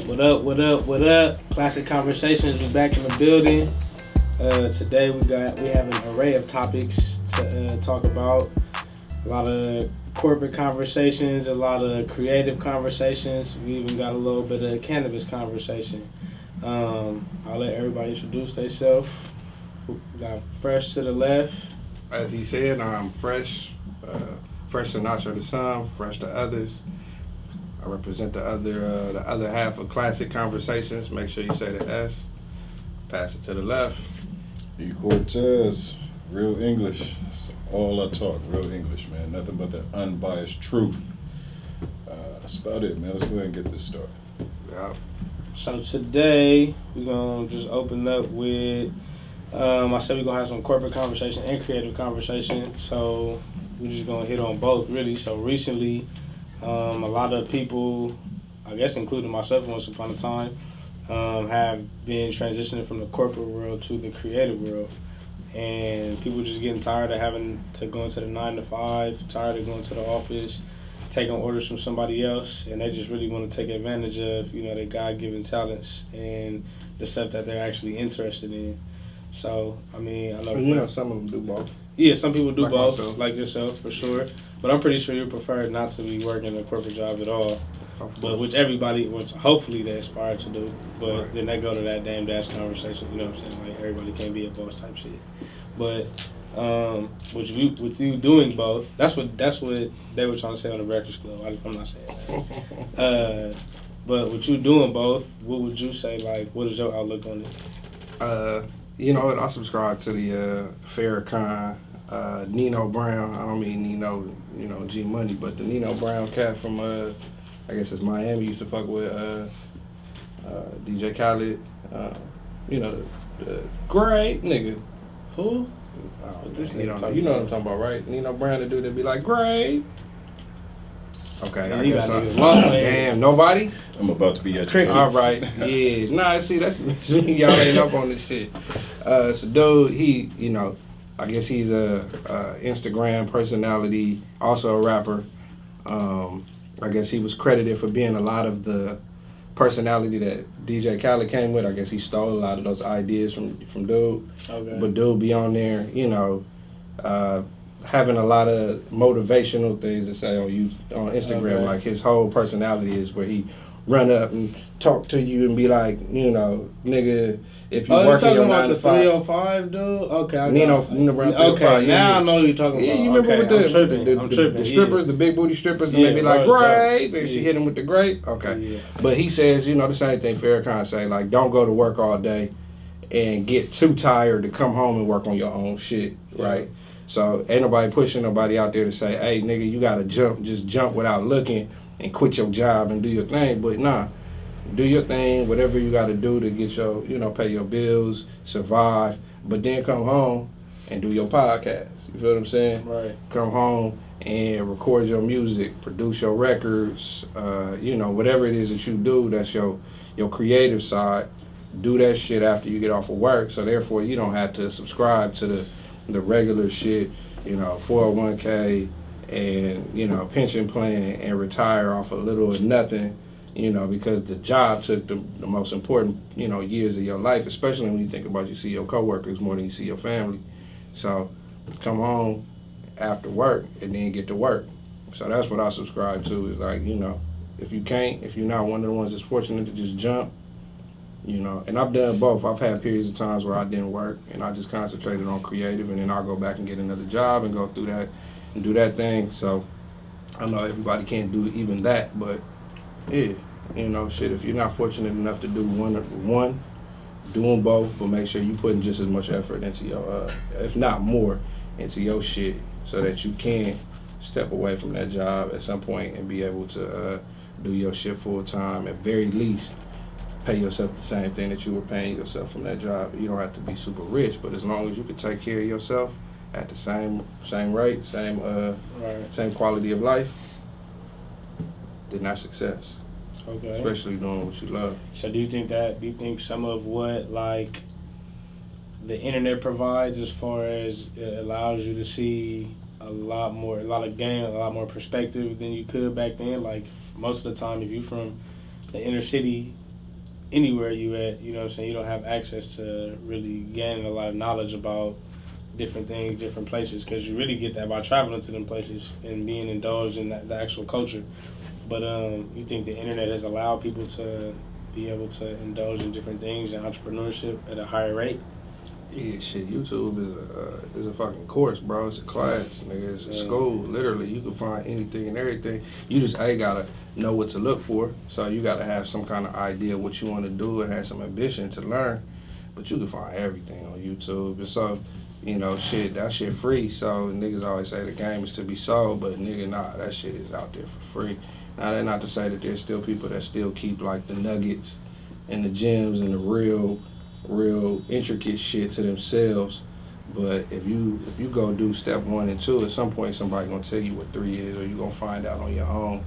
What up, what up, what up? Classic Conversations, we back in the building. Today we have an array of topics to talk about. A lot of corporate conversations, a lot of creative conversations. We even got a little bit of cannabis conversation. I'll let everybody introduce themselves. We got Fresh to the left. As he said, I'm fresh. Fresh to Nacho to some, fresh to others. I represent the other half of Classic Conversations. Make sure you say the S. Pass it to the left. You Cortez, Real English. That's all I talk, Real English, man. Nothing but the unbiased truth. That's about it, man. Let's go ahead and get this started. Yeah. So today we're gonna just open up with. I said we're gonna have some corporate conversation and creative conversation. So we're just gonna hit on both, really. So recently, a lot of people, I guess including myself once upon a time, have been transitioning from the corporate world to the creative world. And people just getting tired of having to go into the 9 to 5, tired of going to the office, taking orders from somebody else, and they just really want to take advantage of, their God-given talents and the stuff that they're actually interested in. So, I know... some of them do both. Yeah, some people do like both, myself. like yourself, for sure. But I'm pretty sure you prefer not to be working a corporate job at all. But which hopefully they aspire to do. But Right. Then they go to that damn dash conversation, you know what I'm saying? Like, everybody can't be a boss type shit. But with you doing both, that's what they were trying to say on the Breakfast Club. I'm not saying that. But with you doing both, what would you say, like, what is your outlook on it? I subscribe to the Farrakhan, Nino Brown. I don't mean Nino, G Money, but the Nino Brown cat from, I guess it's Miami, used to fuck with DJ Khaled. The great nigga. Who? You know what I'm talking about, right? Nino Brown, the dude that be like, great. Okay, Damn, I you guess got niggas lost, man. damn, nobody? I'm about to be at Crickets. All right, yeah. Nah, see, that's me. Y'all ain't up on this shit. So, dude, he, I guess he's a Instagram personality, also a rapper. I guess he was credited for being a lot of the personality that DJ Khaled came with. I guess he stole a lot of those ideas from dude. Okay. But dude be on there, having a lot of motivational things to say on Instagram. Okay. Like his whole personality is where he run up and talk to you and be like, nigga, if you work in your 9 to 5. Oh, you talking about the 305 dude? Okay, I got Nino Brown. Okay, now I know who you're talking about. Yeah, you remember okay, with I'm tripping. the strippers, the big booty strippers, and Yeah, they be like, those grape, jokes. and she Yeah. hit him with the grape. Okay. Yeah. But he says, the same thing Farrakhan say, like, don't go to work all day and get too tired to come home and work on your own shit, right? So ain't nobody pushing nobody out there to say, hey, nigga, you gotta just jump without looking and quit your job and do your thing. But nah, do your thing, whatever you gotta do to get your, pay your bills, survive, but then come home and do your podcast. You feel what I'm saying? Right. Come home and record your music, produce your records, whatever it is that you do, that's your creative side. Do that shit after you get off of work, so therefore you don't have to subscribe to the regular shit, 401k and, pension plan and retire off a little or nothing, because the job took the most important, years of your life, especially when you think about you see your coworkers more than you see your family. So come home after work and then get to work. So that's what I subscribe to is like, if you're not one of the ones that's fortunate to just jump, and I've done both. I've had periods of times where I didn't work and I just concentrated on creative, and then I'll go back and get another job and go through that and do that thing. So I know everybody can't do even that, but yeah, shit, if you're not fortunate enough to do one, do them both, but make sure you putting just as much effort into your, if not more, into your shit so that you can step away from that job at some point and be able to do your shit full time, at very least. Pay yourself the same thing that you were paying yourself from that job. You don't have to be super rich, but as long as you can take care of yourself at the same rate, same quality of life, then that's success. Okay. Especially doing what you love. So do you think some of what, like, the internet provides as far as it allows you to see a lot more perspective than you could back then? Like, most of the time, if you from the inner city, anywhere you at, you know what I'm saying, you don't have access to really gaining a lot of knowledge about different things, different places, because you really get that by traveling to them places and being indulged in the actual culture. But you think the internet has allowed people to be able to indulge in different things and entrepreneurship at a higher rate? Yeah, shit. YouTube is a fucking course, bro. It's a class, nigga. It's a school. Literally, you can find anything and everything. You just gotta know what to look for. So you gotta have some kind of idea what you want to do and have some ambition to learn. But you can find everything on YouTube. And so, you know, shit, that shit free. So niggas always say the game is to be sold, but nigga, nah, that shit is out there for free. Now, that's not to say that there's still people that still keep like the nuggets and the gems and the real intricate shit to themselves. But if you go do step 1 and 2, at some point somebody gonna tell you what 3 is, or you gonna find out on your own.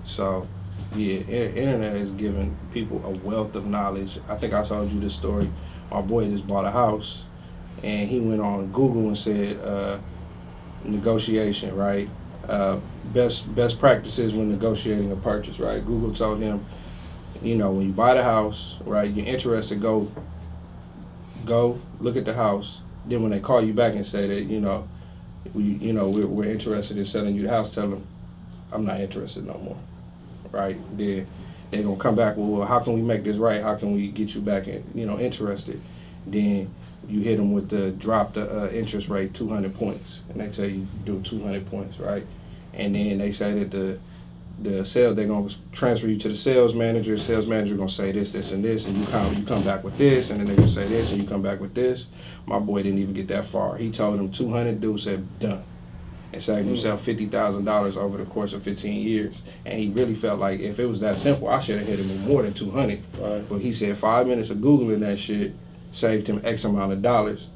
So yeah, internet is giving people a wealth of knowledge. I think I told you this story. My boy just bought a house, and he went on Google and said negotiation, right? Best practices when negotiating a purchase, right? Google told him, you know, when you buy the house, right, you're interested, go look at the house. Then when they call you back and say that, we're interested in selling you the house, tell them, I'm not interested no more, right? Then they're going to come back, well, how can we make this right? How can we get you back, interested? Then you hit them with the drop the interest rate 200 points, and they tell you do 200 points, right? And then they say that the sales, they're gonna transfer you to the sales manager. Sales manager gonna say this, and this, and you come back with this, and then they're gonna say this, and you come back with this. My boy didn't even get that far. He told him 200. Dude said done, and saved himself $50,000 over the course of 15 years. And he really felt like if it was that simple, I should have hit him with more than 200. Right. But he said 5 minutes of googling that shit saved him X amount of dollars,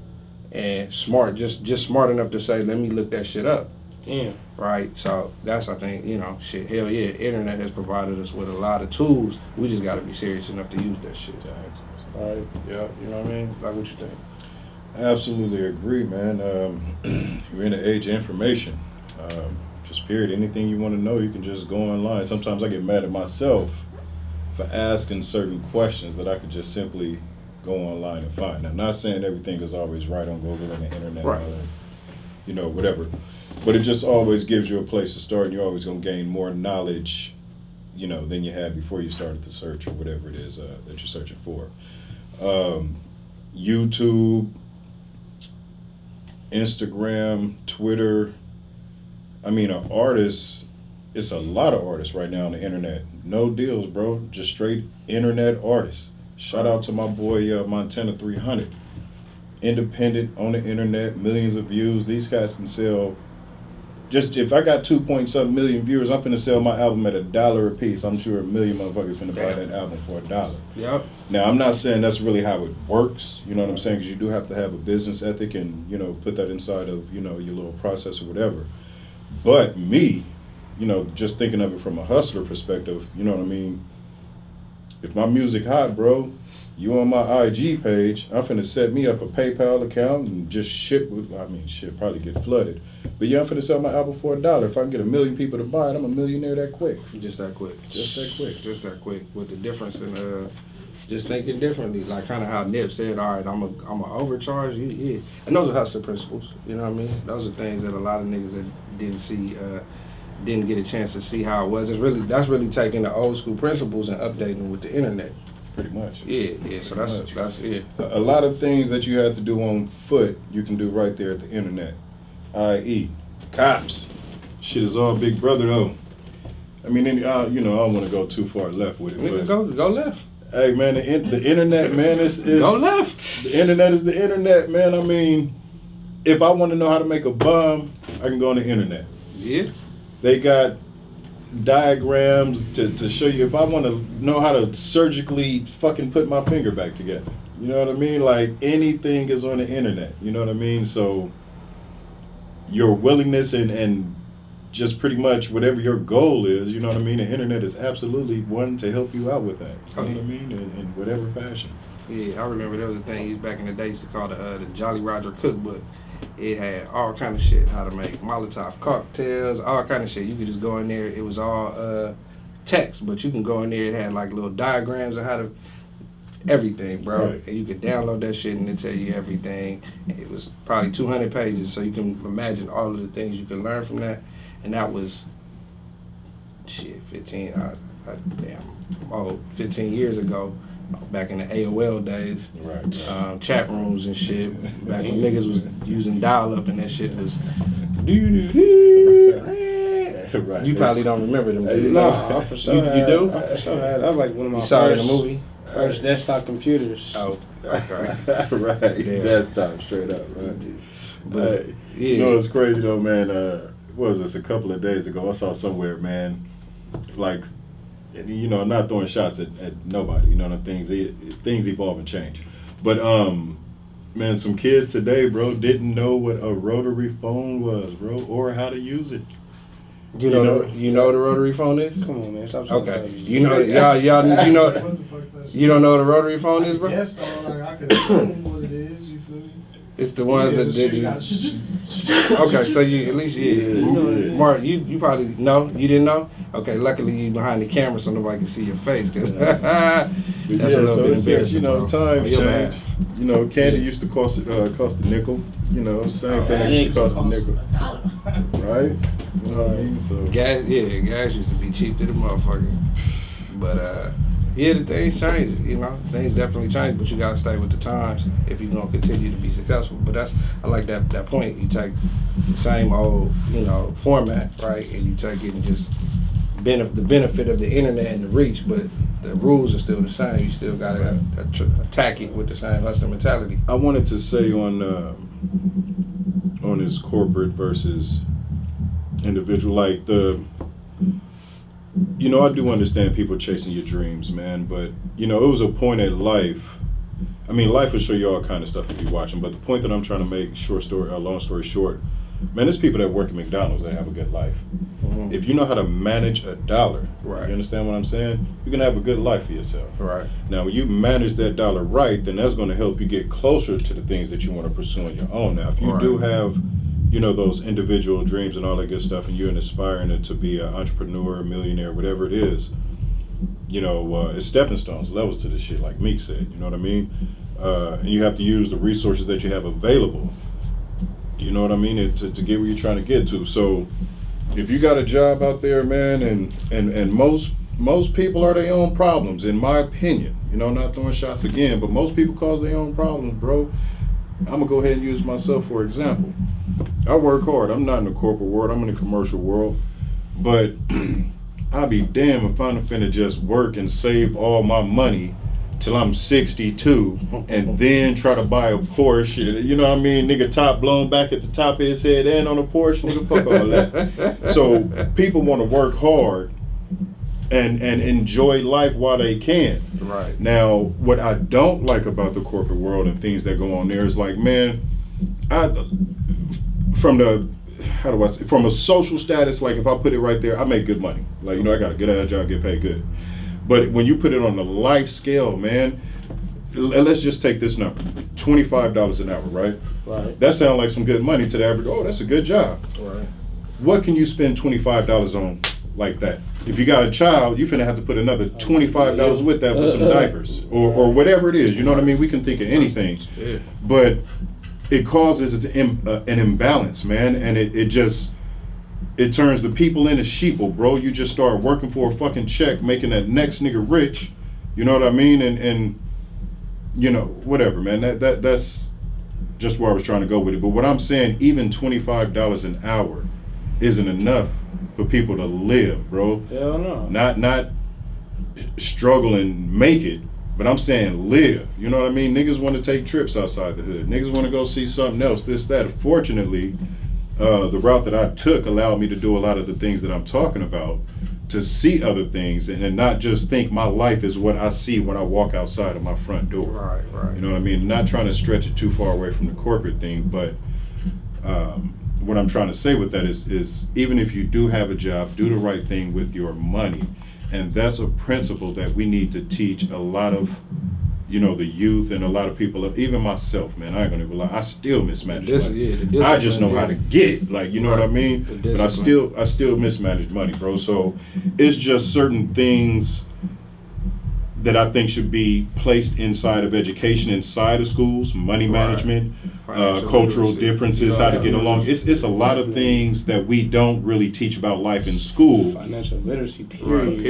and smart, just smart enough to say, let me look that shit up. Damn. Right, so that's, I think, shit, hell yeah, internet has provided us with a lot of tools. We just got to be serious enough to use that shit. Right. Yeah, you know what I mean? Like, what you think? Absolutely agree, man. We're in the age of information. Just period. Anything you want to know, you can just go online. Sometimes I get mad at myself for asking certain questions that I could just simply go online and find. I'm not saying everything is always right on Google and the internet, right. Whatever. But it just always gives you a place to start, and you're always going to gain more knowledge, than you had before you started the search or whatever it is that you're searching for. YouTube, Instagram, Twitter. I mean, an artist, it's a lot of artists right now on the internet. No deals, bro. Just straight internet artists. Shout out to my boy Montana 300. Independent on the internet, millions of views. These guys can sell. Just if I got 2.something million viewers, I'm finna sell my album at $1 a piece. I'm sure a million motherfuckers finna buy that album for $1. Yep. Now I'm not saying that's really how it works. You know what I'm saying? Because you do have to have a business ethic and put that inside of your little process or whatever. But me, just thinking of it from a hustler perspective, you know what I mean? If my music hot, bro, you on my IG page, I'm finna set me up a PayPal account and just probably get flooded. But yeah, I'm finna sell my album for $1. If I can get 1 million people to buy it, I'm a millionaire that quick. Just that quick. Just that quick. Just that quick. With the difference in just thinking differently, like kind of how Nip said, all right, I'm a overcharge you, yeah. And those are hustler principles, you know what I mean? Those are things that a lot of niggas that didn't see, didn't get a chance to see how it was. That's really taking the old school principles and updating with the internet. Pretty much. Yeah. So that's yeah. A lot of things that you have to do on foot, you can do right there at the internet. I.e., cops. Shit is all Big Brother though. I mean, I don't want to go too far left with it. But Go left. Hey man, the internet, man, is go left. The internet is the internet, man. I mean, if I want to know how to make a bomb, I can go on the internet. Yeah. They got diagrams to show you. If I want to know how to surgically fucking put my finger back together, you know what I mean? Like anything is on the internet, you know what I mean? So your willingness and just pretty much whatever your goal is, you know what I mean? The internet is absolutely one to help you out with that. You know what I mean? In whatever fashion. Yeah, I remember there was a thing back in the day used to call the Jolly Roger Cookbook. It had all kind of shit, how to make Molotov cocktails, all kind of shit. You could just go in there. It was all text, but you can go in there. It had like little diagrams of how to everything, bro. Right. And you could download that shit and it tell you everything. It was probably 200 pages, so you can imagine all of the things you can learn from that. And that was, 15, damn, 15 years ago, back in the AOL days. Right. Chat rooms and shit. Back when niggas was using dial-up and that shit was... Right. You probably don't remember them days. No, I for sure You had. do? I for sure had. That was like one of my You saw it in first, the movie? first desktop computers. Oh, okay. Right. Yeah. Desktop, straight up, right. But, yeah. You know, it's crazy though, man. What was this, a couple of days ago? I saw somewhere, man, like, you know, not throwing shots at nobody, you know, things evolve and change. But, man, some kids today, bro, didn't know what a rotary phone was, bro, or how to use it. You know what the rotary phone is? Come on, man. Stop trying to Okay. play me. You know, y'all, you know, What the fuck that you don't know what a rotary phone is, bro? Yes, dog. Like, I could assume what it is. You feel me? It's the ones Yeah, that the shit did. got- Okay, so you at least Yeah. Mark, you probably know. You didn't know. Okay, luckily you behind the camera, so nobody can see your face. Cause that's Yeah, a little so bit it's just, you know, embarrassing, bro. times On your change. behalf. You know, candy used to cost a nickel. You know, same thing that used to cost a nickel, right? You know what I mean? So Gas used to be cheap to the motherfucker. But yeah, the things change. You know, things definitely change. But you gotta stay with the times if you're gonna continue to be successful. But I like that point. You take the same old, you know, format, right, and you take it and just the benefit of the internet and the reach, but the rules are still the same. You still gotta attack it with the same hustler mentality. I wanted to say on his corporate versus individual, like you know, I do understand people chasing your dreams, man, but you know, it was a point at life. I mean, life will show you all kind of stuff if you're watching, but the point that I'm trying to make, long story short, man, there's people that work at McDonald's that have a good life. Mm-hmm. If you know how to manage a dollar, Right. you understand what I'm saying? You can have a good life for yourself. Right. Now, when you manage that dollar right, then that's going to help you get closer to the things that you want to pursue on your own. Now, if you Right. do have, you know, those individual dreams and all that good stuff, and you're aspiring to be an entrepreneur, a millionaire, whatever it is, you know, it's stepping stones, levels to this shit, like Meek said, you know what I mean? And you have to use the resources that you have available, you know what I mean, to get where you're trying to get to. So if you got a job out there, man, and most people are their own problems, in my opinion, you know, not throwing shots again, but most people cause their own problems, bro. I'm gonna go ahead and use myself for example. I work hard. I'm not in the corporate world. I'm in the commercial world. But I'll be damned if I'm finna just work and save all my money till I'm 62 and then try to buy a Porsche. You know what I mean? Nigga, top blown back at the top of his head and on a Porsche. Nigga, fuck all that. So people want to work hard and enjoy life while they can. Right. Now, what I don't like about the corporate world and things that go on there is like, man, from a social status, like if I put it right there, I make good money. Like, you know, I got a good ass job, get paid good. But when you put it on the life scale, man, let's just take this number, $25 an hour, right? Right. That sounds like some good money to the average. Oh, that's a good job. Right. What can you spend $25 on like that? If you got a child, you're finna have to put another $25 with that for some diapers or whatever it is. You know what I mean? We can think of anything. Yeah. But it causes an imbalance, man, and it turns the people into sheeple, bro. You just start working for a fucking check, making that next nigga rich. You know what I mean? And you know, whatever, man. That's just where I was trying to go with it. But what I'm saying, even $25 an hour isn't enough for people to live, bro. Hell no. Not struggle and make it, but I'm saying live. You know what I mean? Niggas want to take trips outside the hood. Niggas want to go see something else, this, that. Fortunately, the route that I took allowed me to do a lot of the things that I'm talking about, to see other things and not just think my life is what I see when I walk outside of my front door. Right. You know what I mean? Not trying to stretch it too far away from the corporate thing, but what I'm trying to say with that is even if you do have a job, do the right thing with your money. And that's a principle that we need to teach a lot of, you know, the youth and a lot of people, even myself, man. I ain't gonna even lie. I still mismanage money. I just know how to get it. Like, you know what I mean? But I still mismanage money, bro. So it's just certain things that I think should be placed inside of education, inside of schools, money management, cultural literacy. differences, how to get along. It's a lot of things that we don't really teach about life in school. Financial literacy, period.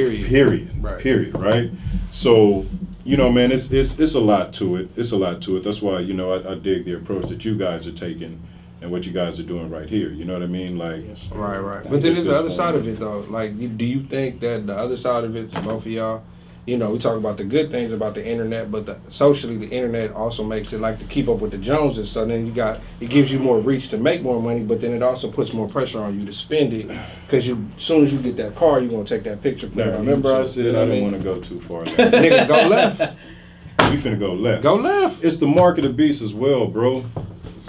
Period, right? So, you know, man, it's a lot to it. It's a lot to it. That's why, you know, I dig the approach that you guys are taking and what you guys are doing right here. You know what I mean? Like, Right. But then there's the other side of it, though. Like, do you think that the other side of it, both of y'all, you know, we talk about the good things about the internet, but socially, the internet also makes it like to keep up with the Joneses. So then it gives you more reach to make more money, but then it also puts more pressure on you to spend it. Because as soon as you get that car, you're going to take that picture. now, remember I said I didn't want to go too far. Nigga, go left. We finna go left. Go left. It's the mark of the beast as well, bro.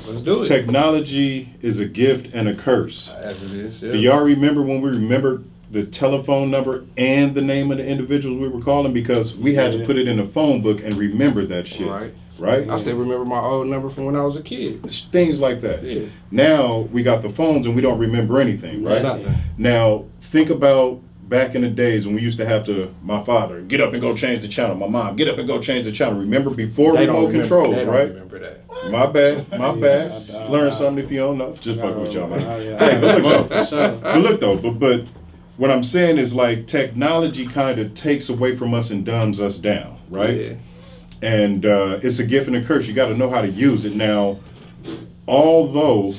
Let's do it. Technology is a gift and a curse. As it is, yeah. Do y'all remember when we remembered the telephone number and the name of the individuals we were calling? Because we had to put it in a phone book and remember that shit. Right? I still remember my old number from when I was a kid. Things like that. Yeah. Now we got the phones and we don't remember anything, right? Nothing. Now think about back in the days when we used to have to, my father, get up and go change the channel. My mom, get up and go change the channel. Remember before remote controls, they don't right? remember that. My bad. Learn something if you don't know. Just fucking with y'all, man. Hey, but look though. But what I'm saying is like technology kind of takes away from us and dumbs us down, right? Yeah. And it's a gift and a curse. You got to know how to use it. Now, although,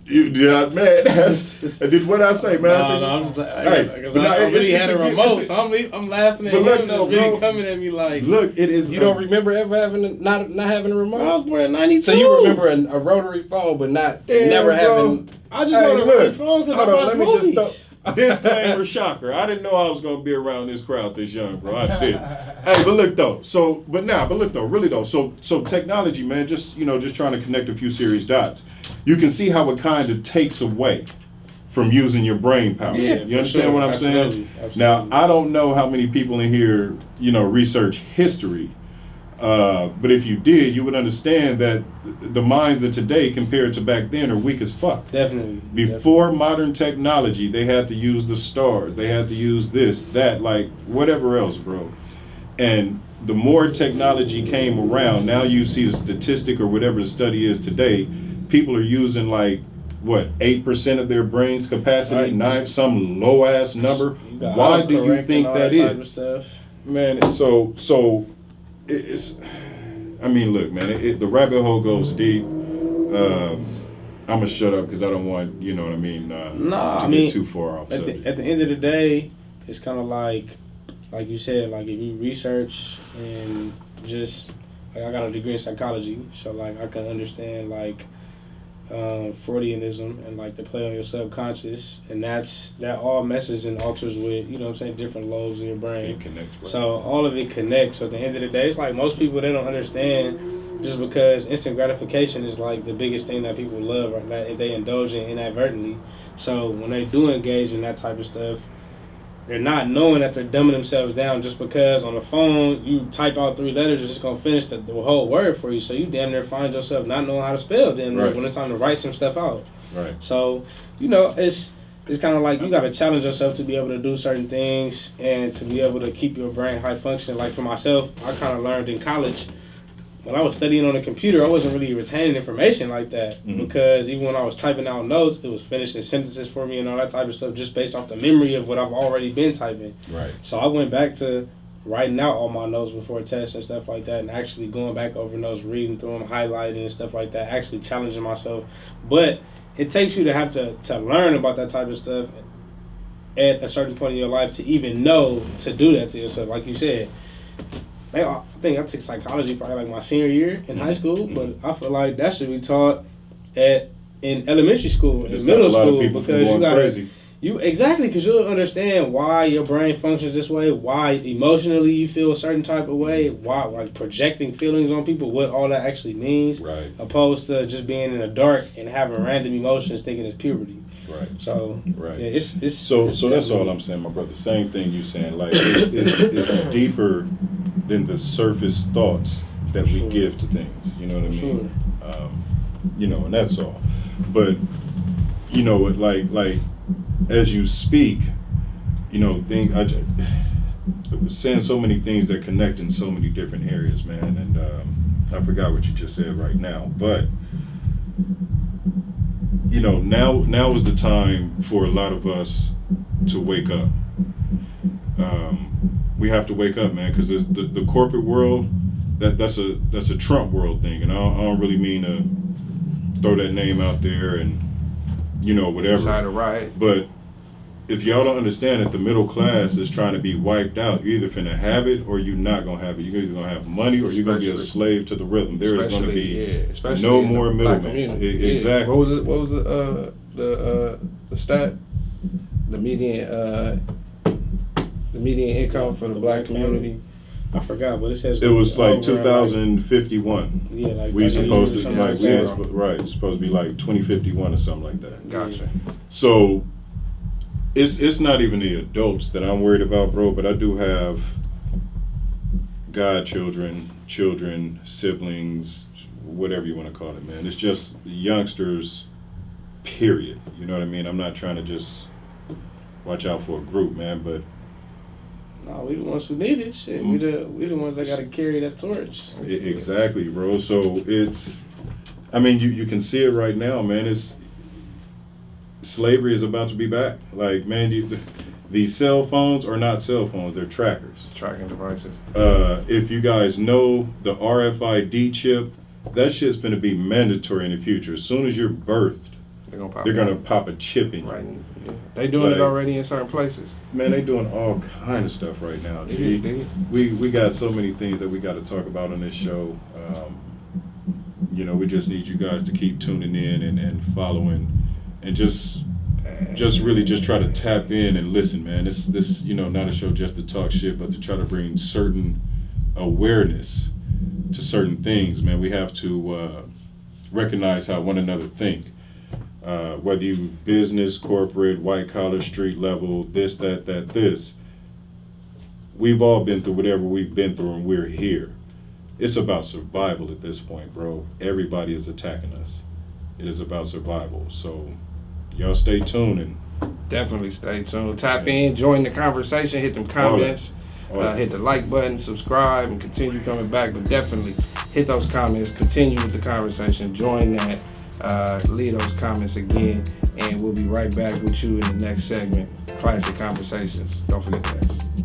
man, did what I say, man? I'm just like, hey, I really had a remote, so I'm laughing at him. Look, Just really coming at me like, look, it is. You don't remember ever having not having a remote? I was born in '92. So you remember a rotary phone, but never having. I just know the rotary phone because I watch movies. Disclaimer, shocker. I didn't know I was gonna be around this crowd this young, bro. I did. Hey, but look though. Really though. So technology, man. Just trying to connect a few serious dots. You can see how it kind of takes away from using your brain power. Yeah, you understand what I'm saying? Absolutely. Now, I don't know how many people in here, research history. But if you did, you would understand that the minds of today compared to back then are weak as fuck. Definitely. Before modern technology, they had to use the stars. They had to use this, that, like whatever else, bro. And the more technology came around, now you see the statistic or whatever the study is today, people are using like, 8% of their brain's capacity, some low ass number. Why do you think that is? Man, so it's, I mean, look, man, the rabbit hole goes deep. I'm gonna shut up because I don't want, you know what I mean, to get too far off. At the end of the day, it's kind of like you said, like if you research and just, like I got a degree in psychology, so like I can understand like Freudianism and like the play on your subconscious, and that all messes and alters with, different lobes in your brain. It connects, right? So all of it connects. So at the end of the day, it's like most people, they don't understand just because instant gratification is like the biggest thing that people love, right? That they indulge in inadvertently. So when they do engage in that type of stuff, they're not knowing that they're dumbing themselves down just because on the phone you type out 3 letters, it's just going to finish the whole word for you. So you damn near find yourself not knowing how to spell then when it's time to write some stuff out. Right. So, it's kind of like you got to challenge yourself to be able to do certain things and to be able to keep your brain high functioning. Like for myself, I kind of learned in college, when I was studying on the computer, I wasn't really retaining information like that because even when I was typing out notes, it was finishing sentences for me and all that type of stuff just based off the memory of what I've already been typing. Right. So I went back to writing out all my notes before tests and stuff like that and actually going back over notes, reading through them, highlighting and stuff like that, actually challenging myself. But it takes you to have to learn about that type of stuff at a certain point in your life to even know to do that to yourself. Like you said, I think I took psychology probably like my senior year in high school, but I feel like that should be taught in elementary school, in middle school, because you gotta because you'll understand why your brain functions this way, why emotionally you feel a certain type of way, why like projecting feelings on people, what all that actually means, right? Opposed to just being in the dark and having random emotions thinking it's puberty. Right. So right. Yeah, it's so that's all I'm saying, my brother. Same thing you saying. Like it's deeper than the surface thoughts that we give to things. You know what I mean? Sure. And that's all. But like as you speak, saying so many things that connect in so many different areas, man. And I forgot what you just said right now, but you know, now is the time for a lot of us to wake up. We have to wake up, man, because the corporate world, that's a Trump world thing, and I don't really mean to throw that name out there and you know whatever. Side of right. But if y'all don't understand that the middle class is trying to be wiped out, you're either finna have it or you're not gonna have it. You're either gonna have money or you're gonna be a slave to the rhythm. There is gonna be no more middlemen. Exactly. What was the stat? The median income for the black community. I forgot, but it says It was like over, 2051. yeah, like We 30 supposed years to or something like like that. right. It's supposed to be like 2051 or something like that. Gotcha. So it's not even the adults that I'm worried about, bro. But I do have godchildren, children, siblings, whatever you want to call it, man. It's just youngsters, period. You know what I mean? I'm not trying to just watch out for a group, man, but No, we the ones who need it. Shit, we the ones that gotta carry that torch. exactly, bro. So it's, I mean, you can see it right now, man. It's slavery is about to be back. Like, man, these cell phones are not cell phones; they're trackers. Tracking devices. If you guys know the RFID chip, that shit's gonna be mandatory in the future. As soon as you're birthed, they're gonna pop a chip in you. Right. Yeah. They doing it already in certain places. Man, they doing all kind of stuff right now. G. We got so many things that we got to talk about on this show. You know, we just need you guys to keep tuning in and following, and just really just try to tap in and listen, man. This you know, not a show just to talk shit, but to try to bring certain awareness to certain things, man. We have to recognize how one another think. Whether you business, corporate, white collar, street level, this, this. We've all been through whatever we've been through, and we're here. It's about survival at this point, bro. Everybody is attacking us. It is about survival. So, y'all stay tuned and Definitely stay tuned. Tap in, join the conversation, hit them comments, hit the like button, subscribe, and continue coming back. But definitely hit those comments, continue with the conversation, join that. Leave those comments again, and we'll be right back with you in the next segment. Classic Conversations. Don't forget that.